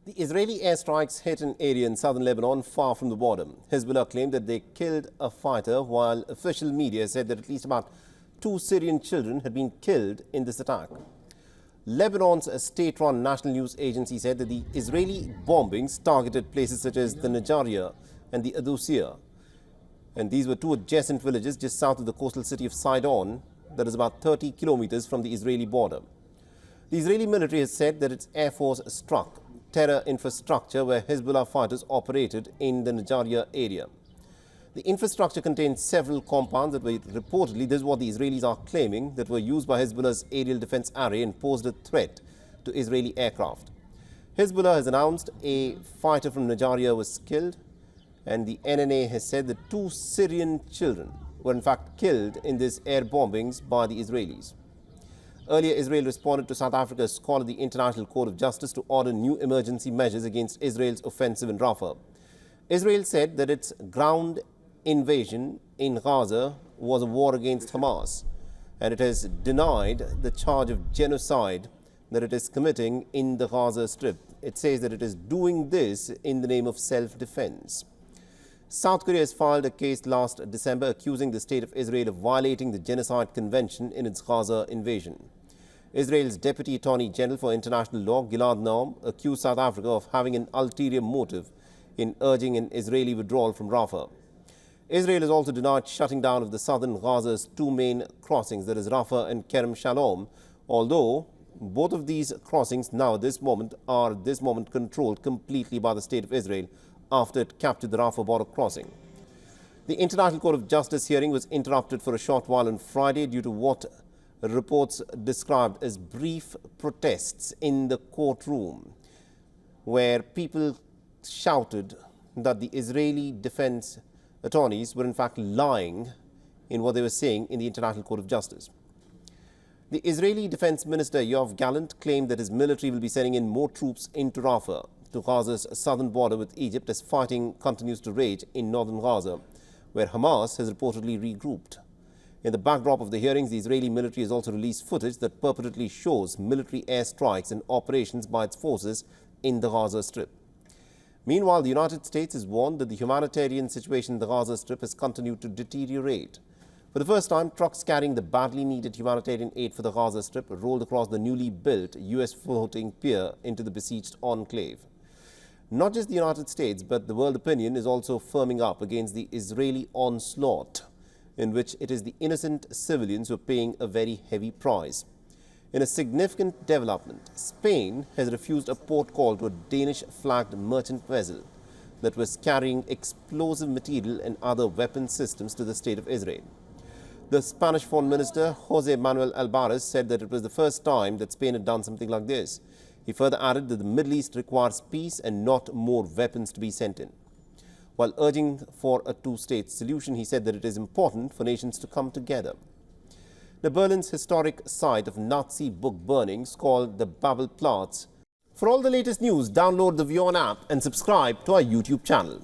The Israeli airstrikes hit an area in southern Lebanon far from the border. Hezbollah claimed that they killed a fighter, while official media said that at least about 2 Syrian children had been killed in this attack. Lebanon's state-run national news agency said that the Israeli bombings targeted places such as the Najariya and the Adusiyah. And these were two adjacent villages just south of the coastal city of Sidon, that is about 30 kilometers from the Israeli border. The Israeli military has said that its air force struck terror infrastructure where Hezbollah fighters operated in the Najariya area. The infrastructure contained several compounds that were reportedly, this is what the Israelis are claiming, that were used by Hezbollah's aerial defense array and posed a threat to Israeli aircraft. Hezbollah has announced a fighter from Najariya was killed, and the NNA has said that 2 Syrian children were in fact killed in these air bombings by the Israelis. Earlier, Israel responded to South Africa's call of the International Court of Justice to order new emergency measures against Israel's offensive in Rafah. Israel said that its ground invasion in Gaza was a war against Hamas, and it has denied the charge of genocide that it is committing in the Gaza Strip. It says that it is doing this in the name of self-defense. South Korea has filed a case last December accusing the state of Israel of violating the Genocide Convention in its Gaza invasion. Israel's Deputy Attorney General for International Law, Gilad Naum, accused South Africa of having an ulterior motive in urging an Israeli withdrawal from Rafah. Israel has also denied shutting down of the southern Gaza's 2 main crossings, that is Rafah and Kerem Shalom, although both of these crossings now at this moment are controlled completely by the state of Israel after it captured the Rafah border crossing. The International Court of Justice hearing was interrupted for a short while on Friday due to what reports described as brief protests in the courtroom, where people shouted that the Israeli defense attorneys were in fact lying in what they were saying in the International Court of Justice. The Israeli Defense Minister Yoav Gallant claimed that his military will be sending in more troops into Rafah, to Gaza's southern border with Egypt, as fighting continues to rage in northern Gaza, where Hamas has reportedly regrouped. In the backdrop of the hearings, the Israeli military has also released footage that purportedly shows military airstrikes and operations by its forces in the Gaza Strip. Meanwhile, the United States has warned that the humanitarian situation in the Gaza Strip has continued to deteriorate. For the first time, trucks carrying the badly needed humanitarian aid for the Gaza Strip rolled across the newly built U.S. floating pier into the besieged enclave. Not just the United States, but the world opinion is also firming up against the Israeli onslaught, in which it is the innocent civilians who are paying a very heavy price. In a significant development, Spain has refused a port call to a Danish-flagged merchant vessel that was carrying explosive material and other weapon systems to the state of Israel. The Spanish Foreign Minister, José Manuel Alvarez, said that it was the first time that Spain had done something like this. He further added that the Middle East requires peace and not more weapons to be sent in. While urging for a two-state solution, he said that it is important for nations to come together. The Berlin's historic site of Nazi book burnings, called the Babelplatz. For all the latest news, download the WION app and subscribe to our YouTube channel.